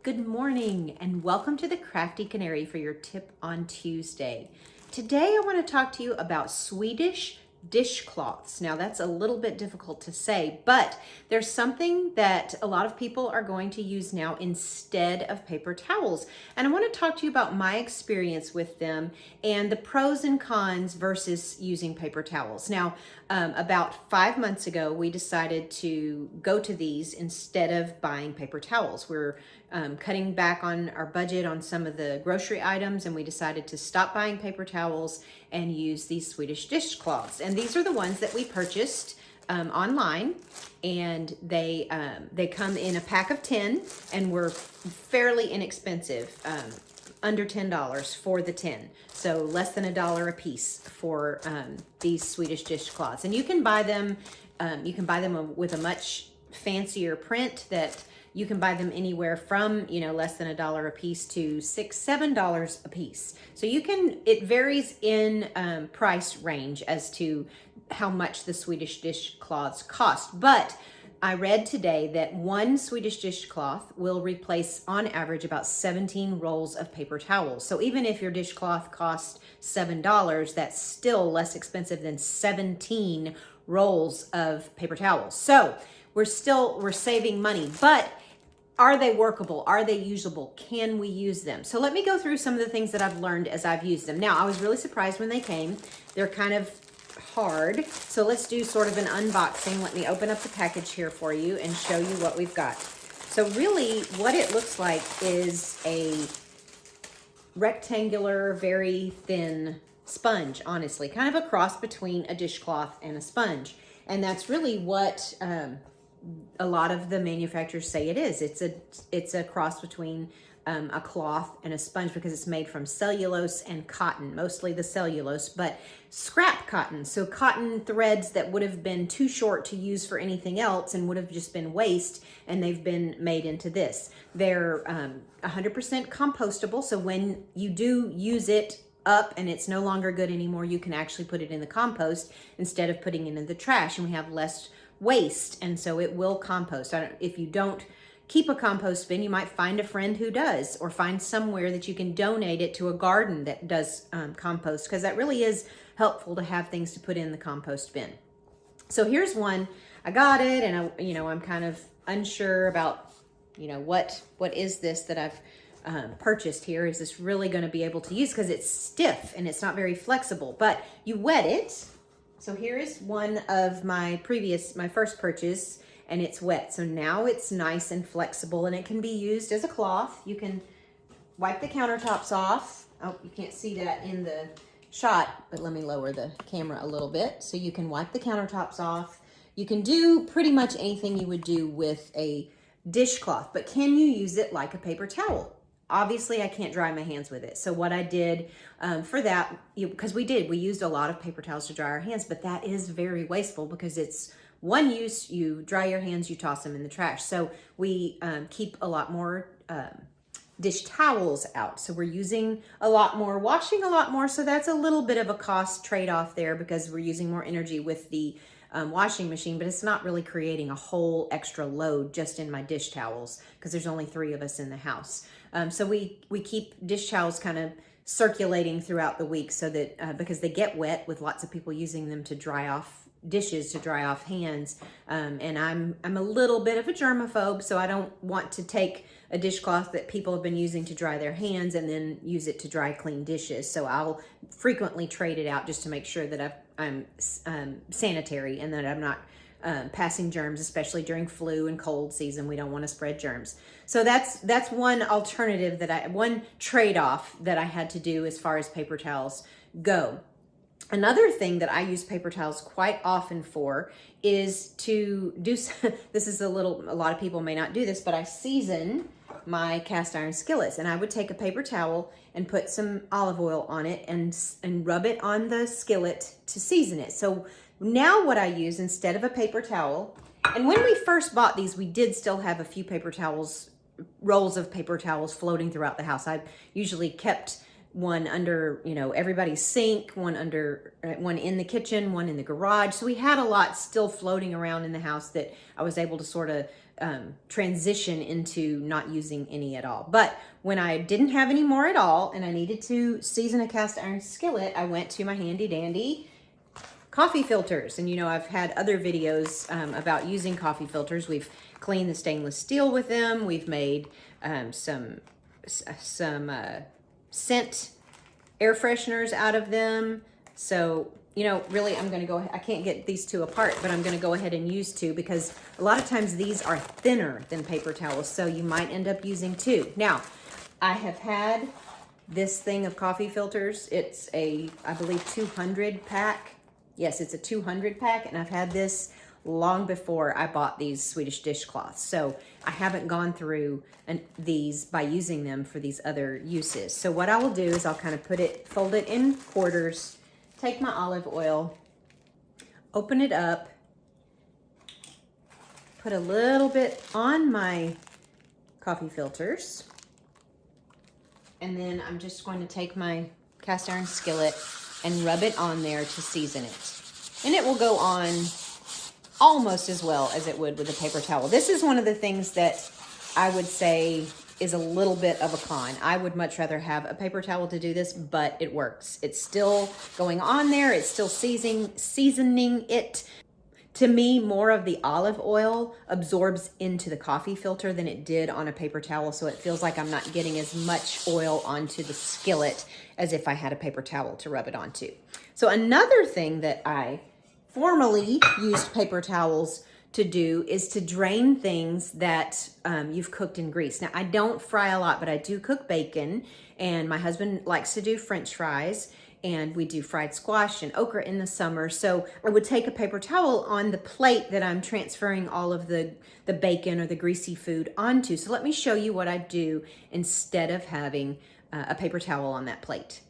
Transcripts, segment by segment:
Good morning and welcome to the Crafty Canary for your tip on Tuesday. Today I want to talk to you about Swedish dishcloths. Now that's a little bit difficult to say, but there's something that a lot of people are going to use now instead of paper towels. And I want to talk to you about my experience with them and the pros and cons versus using paper towels. Now, about 5 months ago, we decided to go to these instead of buying paper towels. We're cutting back on our budget on some of the grocery items, and we decided to stop buying paper towels and use these Swedish dishcloths. And these are the ones that we purchased online, and they come in a pack of 10 and were fairly inexpensive, under $10 for the 10. So less than $1 a piece for these Swedish dishcloths. And you can buy them with a much fancier print that you can buy them anywhere from, less than $1 a piece to $6, $7 a piece. So it varies in price range as to how much the Swedish dishcloths cost. But I read today that one Swedish dishcloth will replace on average about 17 rolls of paper towels. So even if your dishcloth costs $7, that's still less expensive than 17 rolls of paper towels. So we're saving money, but are they workable? Are they usable? Can we use them? So let me go through some of the things that I've learned as I've used them. Now, I was really surprised when they came. They're kind of hard. So let's do sort of an unboxing. Let me open up the package here for you and show you what we've got. So really what it looks like is a rectangular, very thin sponge, honestly, kind of a cross between a dishcloth and a sponge. And that's really what a lot of the manufacturers say it is. It's a cross between a cloth and a sponge because it's made from cellulose and cotton, mostly the cellulose, but scrap cotton. So cotton threads that would have been too short to use for anything else and would have just been waste, and they've been made into this. They're 100% compostable, so when you do use it up and it's no longer good anymore, you can actually put it in the compost instead of putting it in the trash, and we have less waste, and so it will compost. If you don't keep a compost bin, you might find a friend who does, or find somewhere that you can donate it to a garden that does compost, because that really is helpful to have things to put in the compost bin. So here's one. I got it, and I'm kind of unsure about what is this that I've purchased here. Is this really going to be able to use, because it's stiff and it's not very flexible, but you wet it. So here is one of my first purchase, and it's wet. So now it's nice and flexible, and it can be used as a cloth. You can wipe the countertops off. Oh, you can't see that in the shot, but let me lower the camera a little bit. So you can wipe the countertops off. You can do pretty much anything you would do with a dishcloth, but can you use it like a paper towel? Obviously, I can't dry my hands with it. So what I did for that, because we used a lot of paper towels to dry our hands, but that is very wasteful because it's one use. You dry your hands, you toss them in the trash. So we keep a lot more dish towels out. So we're using a lot more, washing a lot more. So that's a little bit of a cost trade-off there because we're using more energy with the washing machine, but it's not really creating a whole extra load just in my dish towels because there's only 3 of us in the house. So we keep dish towels kind of circulating throughout the week so that because they get wet with lots of people using them to dry off dishes, to dry off hands. And I'm a little bit of a germaphobe, so I don't want to take a dishcloth that people have been using to dry their hands and then use it to dry clean dishes. So I'll frequently trade it out just to make sure that I'm sanitary and that I'm not passing germs, especially during flu and cold season. We don't want to spread germs. So that's one alternative one trade-off that I had to do as far as paper towels go. Another thing that I use paper towels quite often for is to do, this is a lot of people may not do this, but I season my cast iron skillets, and I would take a paper towel and put some olive oil on it and rub it on the skillet to season it. So now what I use instead of a paper towel, and when we first bought these, we did still have a few rolls of paper towels floating throughout the house. I usually kept one under, everybody's sink, one in the kitchen, one in the garage. So we had a lot still floating around in the house that I was able to sort of transition into not using any at all. But when I didn't have any more at all and I needed to season a cast iron skillet, I went to my handy dandy coffee filters. And you know, I've had other videos about using coffee filters. We've cleaned the stainless steel with them. We've made some scent air fresheners out of them. So, you know, really I'm gonna go, I can't get these two apart, but I'm gonna go ahead and use two because a lot of times these are thinner than paper towels. So you might end up using two. Now, I have had this thing of coffee filters. It's a, I believe 200 pack. Yes, it's a 200 pack, and I've had this long before I bought these Swedish dishcloths. So I haven't gone through these by using them for these other uses. So what I will do is I'll kind of fold it in quarters, take my olive oil, open it up, put a little bit on my coffee filters, and then I'm just going to take my cast iron skillet and rub it on there to season it. And it will go on almost as well as it would with a paper towel. This is one of the things that I would say is a little bit of a con. I would much rather have a paper towel to do this, but it works. It's still going on there. It's still seasoning it. To me, more of the olive oil absorbs into the coffee filter than it did on a paper towel. So it feels like I'm not getting as much oil onto the skillet as if I had a paper towel to rub it onto. So another thing that I formerly used paper towels to do is to drain things that you've cooked in grease. Now, I don't fry a lot, but I do cook bacon, and my husband likes to do French fries, and we do fried squash and okra in the summer. So I would take a paper towel on the plate that I'm transferring all of the bacon or the greasy food onto. So let me show you what I do instead of having a paper towel on that plate.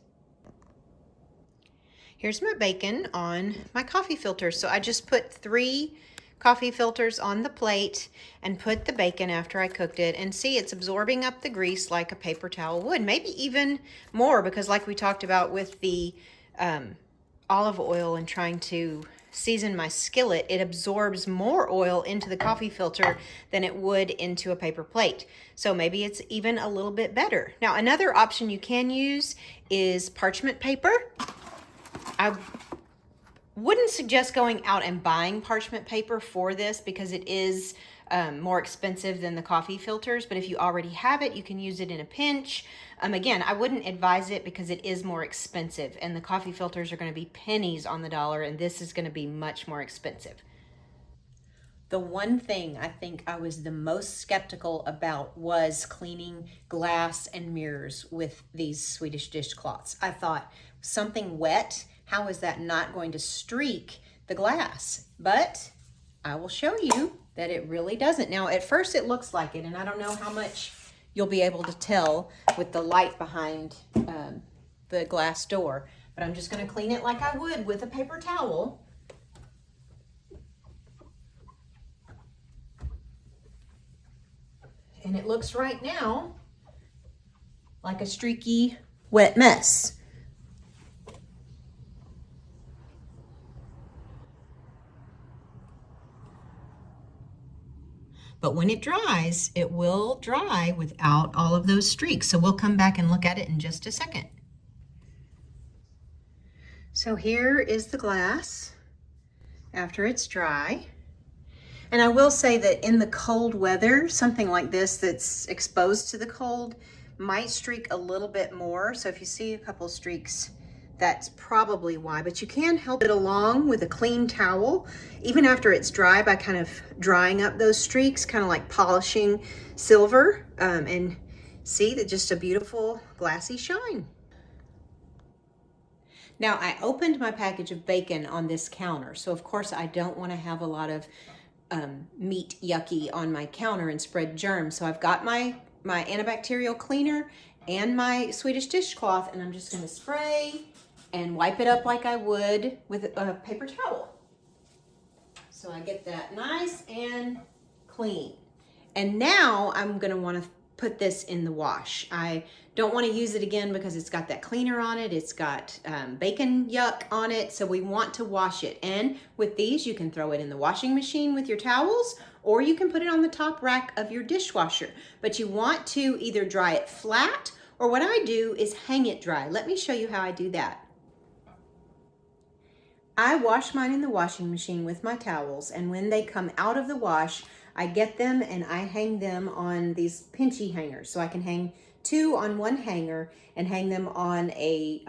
Here's my bacon on my coffee filter. So I just put 3 coffee filters on the plate and put the bacon after I cooked it, and see, it's absorbing up the grease like a paper towel would, maybe even more, because like we talked about with the olive oil and trying to season my skillet, it absorbs more oil into the coffee filter than it would into a paper plate. So maybe it's even a little bit better. Now, another option you can use is parchment paper. I wouldn't suggest going out and buying parchment paper for this because it is more expensive than the coffee filters, but if you already have it, you can use it in a pinch. Again, I wouldn't advise it because it is more expensive, and the coffee filters are going to be pennies on the dollar, and this is going to be much more expensive. The one thing I think I was the most skeptical about was cleaning glass and mirrors with these Swedish dishcloths. I thought, something wet, how is that not going to streak the glass? But I will show you that it really doesn't. Now, at first it looks like it, and I don't know how much you'll be able to tell with the light behind the glass door, but I'm just going to clean it like I would with a paper towel. And it looks right now like a streaky, wet mess. But when it dries, it will dry without all of those streaks. So we'll come back and look at it in just a second. So here is the glass after it's dry. And I will say that in the cold weather, something like this that's exposed to the cold might streak a little bit more. So if you see a couple streaks, that's probably why, but you can help it along with a clean towel. Even after it's dry, by kind of drying up those streaks, kind of like polishing silver, and see that just a beautiful glassy shine. Now, I opened my package of bacon on this counter, so of course I don't want to have a lot of meat yucky on my counter and spread germs. So I've got my antibacterial cleaner and my Swedish dishcloth, and I'm just going to spray and wipe it up like I would with a paper towel. So I get that nice and clean. And now I'm going to want to put this in the wash. I don't want to use it again because it's got that cleaner on it. It's got bacon yuck on it. So we want to wash it. And with these, you can throw it in the washing machine with your towels, or you can put it on the top rack of your dishwasher. But you want to either dry it flat, or what I do is hang it dry. Let me show you how I do that. I wash mine in the washing machine with my towels, and when they come out of the wash, I get them and I hang them on these pinchy hangers. So I can hang 2 on one hanger and hang them on a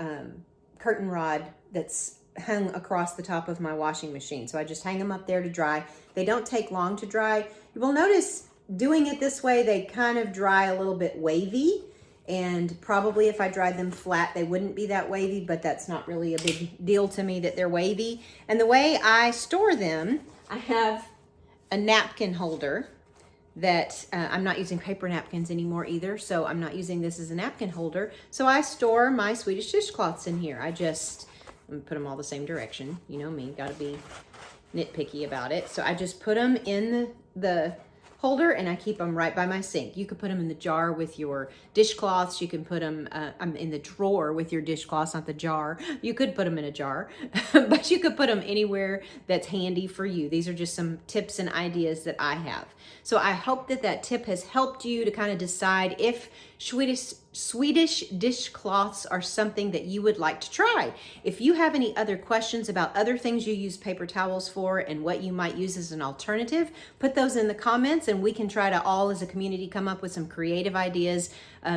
curtain rod that's hung across the top of my washing machine. So I just hang them up there to dry. They don't take long to dry. You will notice doing it this way, they kind of dry a little bit wavy. And probably if I dried them flat, they wouldn't be that wavy, but that's not really a big deal to me that they're wavy. And the way I store them, I have a napkin holder that I'm not using paper napkins anymore either, so I'm not using this as a napkin holder. So I store my Swedish dishcloths in here. I'm put them all the same direction. You know me, gotta be nitpicky about it. So I just put them in the holder and I keep them right by my sink. You could put them in the jar with your dishcloths. You can put them in the drawer with your dishcloths, not the jar. You could put them in a jar, but you could put them anywhere that's handy for you. These are just some tips and ideas that I have. So I hope that that tip has helped you to kind of decide if Swedish dishcloths are something that you would like to try. If you have any other questions about other things you use paper towels for and what you might use as an alternative, put those in the comments and we can try to all as a community come up with some creative ideas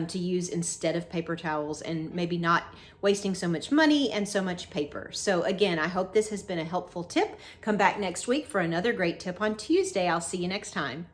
to use instead of paper towels, and maybe not wasting so much money and so much paper. So again, I hope this has been a helpful tip. Come back next week for another great tip on Tuesday. I'll see you next time.